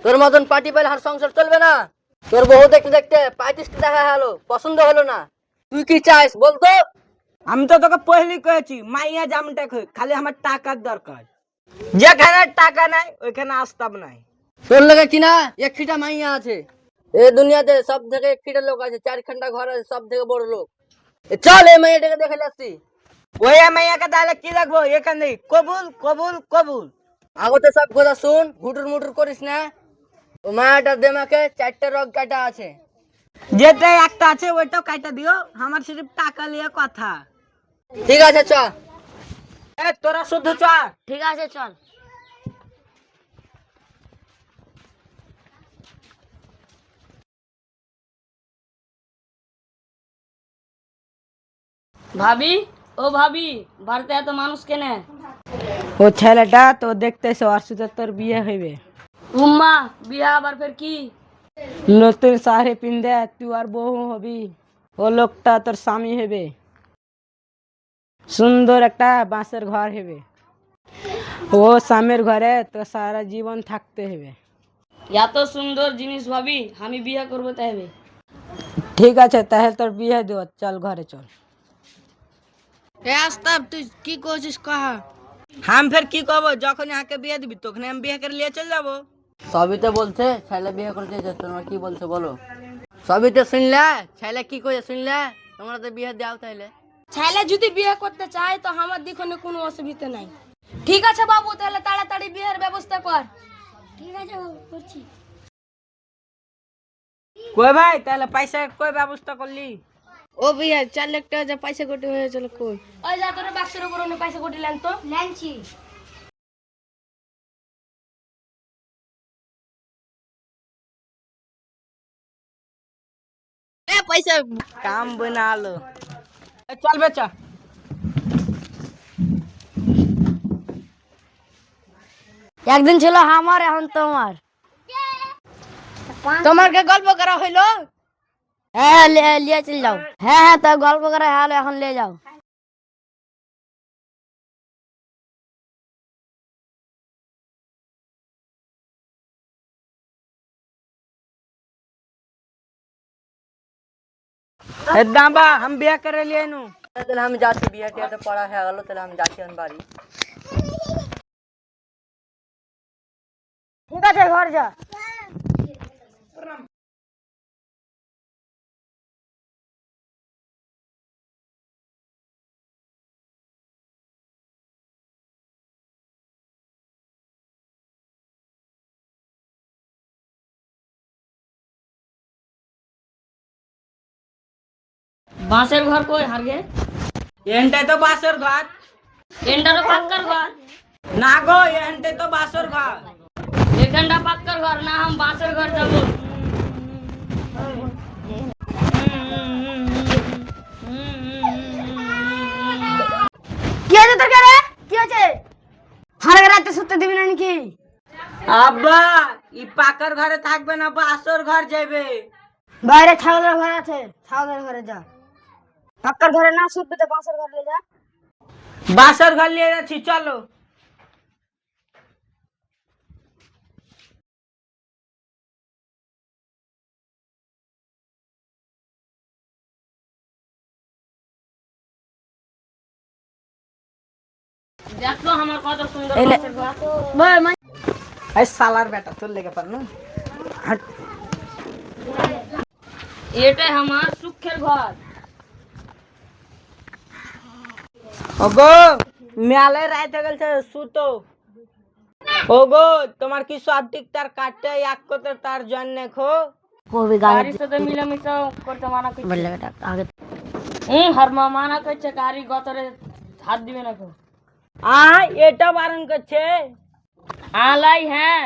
তোর মতন পার্টি পেলে আর সংসার চলবে না। তোর বউ দেখতে দেখতে 35টা দেখা হলো, পছন্দ হলো না। তুই কি চাস বলতো? আমি তো তোকে পহলি কয়েছি মাইয়া জামটা খালি আমার টাকার দরকার। যেখানে টাকা নাই ওইখানে আসতাম নাই। তোর লগে কিনা একখিটা মাইয়া আছে। এই দুনিয়াতে সব থেকে একখিটা লোক আছে, 4খানা ঘর আছে, সব থেকে বড় লোক। চল এই মাইয়াটাকে দেখে আসছি। ওই মাইয়াকে তাহলে কি লাগবো এখানে? কবুল কবুল কবুল। আগতে সব কথা শুন, ঘুটুর মুটুর করিস না। ও মায়াটার দেমাকে 4টা রগ কাটা আছে। যেটা একটা আছে ওইটাও কাটা দিও, আমার সির্ফ টাকা লিয়ে কথা। ঠিক আছে চ। তোরা শুধু চ। ঠিক আছে চল। ভাবি, ও ভাবি, বাড়িতে এত মানুষ কেনে? ও ছেলেটা তো দেখতেছে ওর সাথে তোর বিয়ে হইবে। উম্মা, বিয়া আবার ফের কি? নতুন শাড়ি পিন্দে তুই আর বউ হবি। ও লোকটা তোর স্বামী হবে। সুন্দর একটা বাঁশের ঘর হবে। ও স্বামীর ঘরে তো সারা জীবন থাকতে হবে। এত সুন্দর জিনিস ভাবি, আমি বিয়ে করবো তাই হবে। ঠিক আছে তাহলে তোর বিয়ে দেব, চল ঘরে চল। আস্তাব, তুই কি করছিস কাহা? हम फिर की कहबो, যখন আকে বিয়ে দিবি তখন আমি বিয়ে করে নিয়ে চলে যাব। সবই তো বলছে ছেলে বিয়ে করতে চাইছে, তোমরা কি বলছো বলো? সবই তো শুনলে, ছেলে কি কইছে শুনলে? তোমরা তো বিয়ে দাও তাইলে। ছেলে যদি বিয়ে করতে চায় তো আমার দিকে কোনো অসুবিধা নাই। ঠিক আছে বাবু, তাহলে তাড়াতাড়ি বিয়ের ব্যবস্থা কর। ঠিক আছে বাবু, করছি। কই ভাই তাহলে পয়সা কই ব্যবস্থা করলি? ও বিয়ে 4 লাখ টাকা যা পয়সা কোটি হয়েছিল কই? ওই যা তোর বাক্সের উপর অন্য পয়সা কোটি লেন তো। লেনছি। এ পয়সা কাম বানালো। চল বেচা। একদিন ছিল আমার, এখন তোমার। তোমার কে গল্প করা হইলো? হ্যাঁ লিয়ে চল যাও। হ্যাঁ হ্যাঁ, তো গল্প করা হলো, এখন নিয়ে যাও। দাবা हम বিয়ে করে লিয়ে নু। তাহলে আমি যাচ্ছি, বিয়ে টিয়াতে পড়া হয়ে গেল, তাহলে আমি যাচ্ছি এখন বাড়ি। ঠিক আছে, ঘর যা। বাঁশের ঘর কই হারগে? এনটাই তো বাসর ঘর। এন্ডারও পাক্কার ঘর। না গো এনটাই তো বাসর ঘর। এখানটা পাক্কার ঘর না, हम বাঁশের ঘর যাবো। কি আছে তোর কারে? কি আছে? হারগে রাতে শুতে দিবি না নাকি? আব্বা ই পাকার ঘরে থাকবে না, বাসর ঘর যাবে। বাইরে ছাগলের ঘর আছে, ছাগলের ঘরে যা। পাক্কার ঘরে না শুতে তো বাঁশের ঘরে যা। বাসর ঘর নিয়ে যাচ্ছি চলো। দেখো আমার কত সুন্দর বাঁশের ঘর। ভাই এই সালার বেটা তোর লেগে পার না। হাট। এটাই আমার সুখের ঘর। ওগো মেলে রাইতে গেছে সুতো। ওগো তোমার কি সব ঠিক তার কাটতে এক করতে তার জন্য খো। কবি গাড়ির সাথে মিলামিশা করতে মানা করছে। বললে আগে হর মা মানা করছে গাড়ি গতরে হাত দিবে না কো। এটা বারণ করছে। আলাই হ্যাঁ।